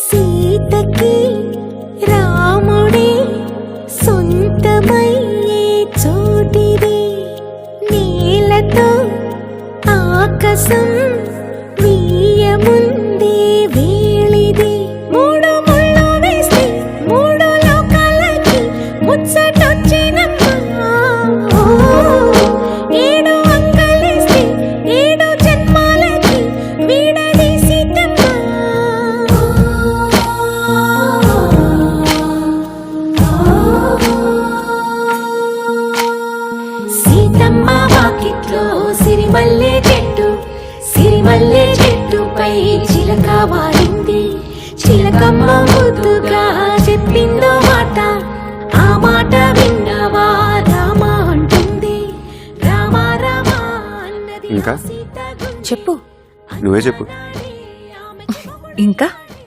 సీతకి రాముడే సొంతమయ్యే చోటిది, నీలతో ఆకాశం వీయముందే వేళిది. మూడు ముళ్ళు వేస్తే మూడు లోకాలకి ముచ్చటొచ్చినమ్మా. ఏడు అంకలేస్తే ఏడు జన్మాలకి వీడదీసిటమ్మా. సీతమ్మ వాకిట్లో సిరిమల్లె చెట్టు, సిరిమల్లె చెట్టుపై చిలక వారింది. చిలకమ్మ ముద్దుగా చెప్పిందో మాట, ఆ మాట విన్నవా రామ అంటుంది. రామ రామ అన్నది ఇంకా? సీత చెప్పు నువ్వే చెప్పు. ఇంకా